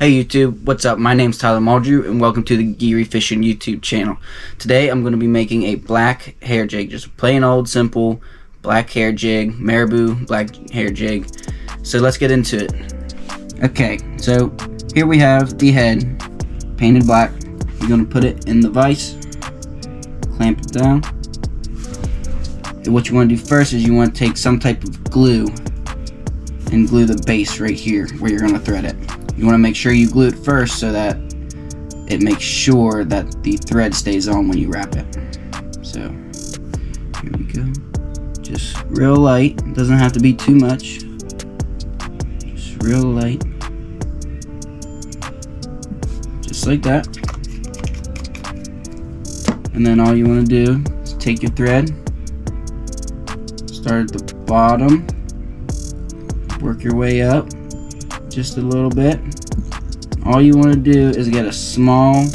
Hey YouTube, what's up? My name's Tyler Muldrew and welcome to the Geary Fishing YouTube channel. Today I'm going to be making a black hair jig, just a plain old simple black hair jig, marabou black hair jig. So let's get into it. Okay, so here we have the head painted black. You're going to put it in the vise, clamp it down. And what you want to do first is you want to take some type of glue and glue the base right here where you're going to thread it. You want to make sure you glue it first so that it makes sure that the thread stays on when you wrap it. So here we go. Just real light. It doesn't have to be too much. Just real light. Just like that. And then all you want to do is take your thread, start at the bottom, work your way up just a little bit. All you want to do is get a small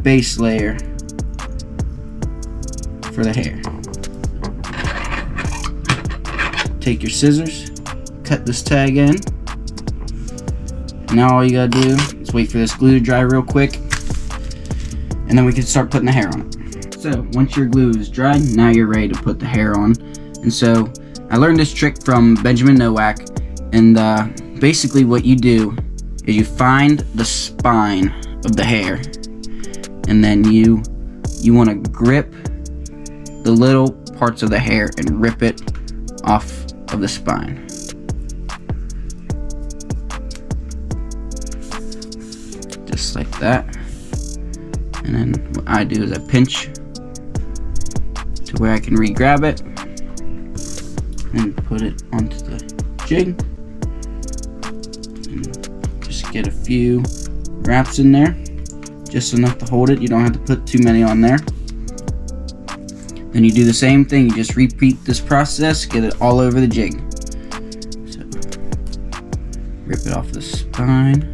base layer for the hair. Take your scissors, cut this tag in. Now all you gotta do is wait for this glue to dry real quick, and then we can start putting the hair on it. So once your glue is dry, now you're ready to put the hair on. And so I learned this trick from Benjamin Nowak, and basically what you do is you find the spine of the hair, and then you want to grip the little parts of the hair and rip it off of the spine. Just like that. And then what I do is I pinch to where I can re-grab it and put it onto the jig. Get a few wraps in there, just enough to hold it. You don't have to put too many on there. Then you do the same thing. You just repeat this process, get it all over the jig. So rip it off the spine.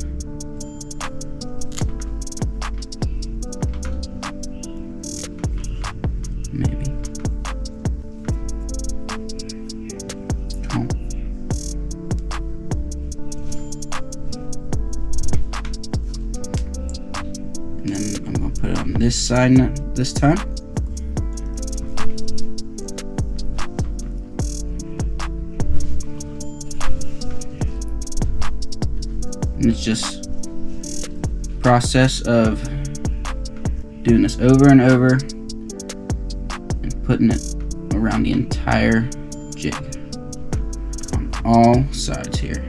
Maybe. And then I'm going to put it on this side this time. And it's just a process of doing this over and over and putting it around the entire jig on all sides here.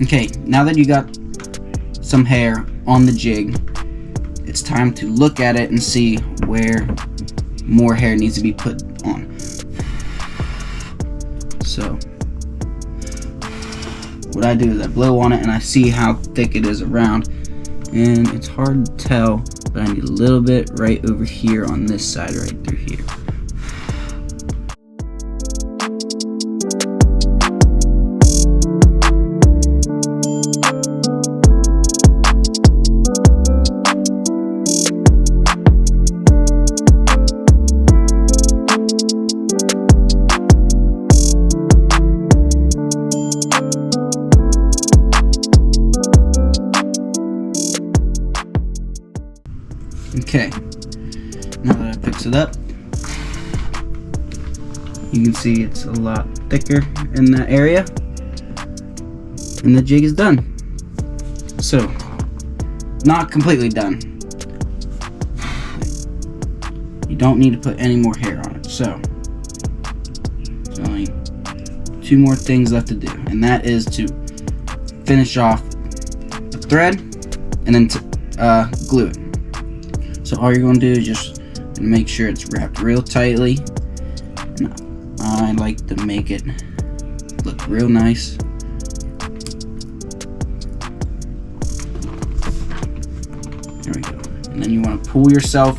Okay, now that you got some hair on the jig, it's time to look at it and see where more hair needs to be put on. So what I do is I blow on it and I see how thick it is around, and it's hard to tell, but I need a little bit right over here on this side right through here. Okay, now that I fix it up, you can see it's a lot thicker in that area, and the jig is done. So, not completely done. You don't need to put any more hair on it. So, there's only 2 more things left to do, and that is to finish off a thread and then glue it. So all you're going to do is just make sure it's wrapped real tightly, and I like to make it look real nice. There we go. And then you want to pull yourself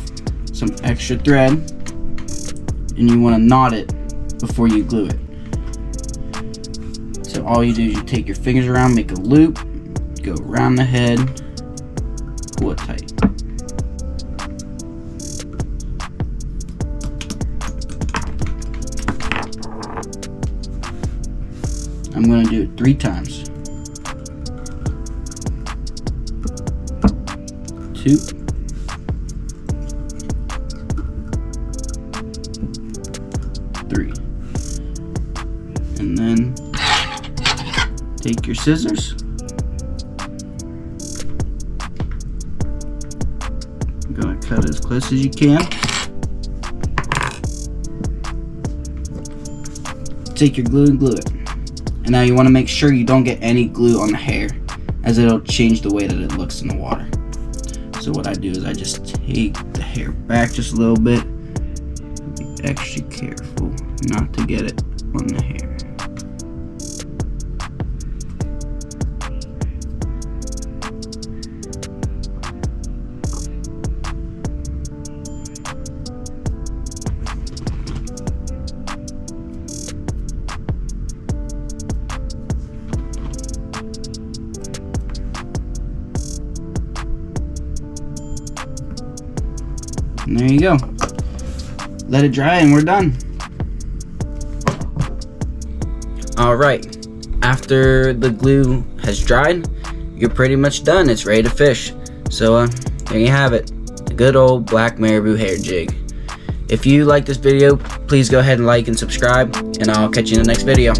some extra thread, and you want to knot it before you glue it. So all you do is you take your fingers around, make a loop, go around the head, pull it tight. I'm going to do it 3 times. 2. 3. And then take your scissors. I'm going to cut it as close as you can. Take your glue and glue it. And now you want to make sure you don't get any glue on the hair, as it'll change the way that it looks in the water. So what I do is I just take the hair back just a little bit. Be extra careful not to get it on the hair. And there you go. Let it dry and we're done. Alright, after the glue has dried, you're pretty much done. It's ready to fish. So there you have it, a good old black marabou hair jig. If you like this video, please go ahead and like and subscribe, and I'll catch you in the next video.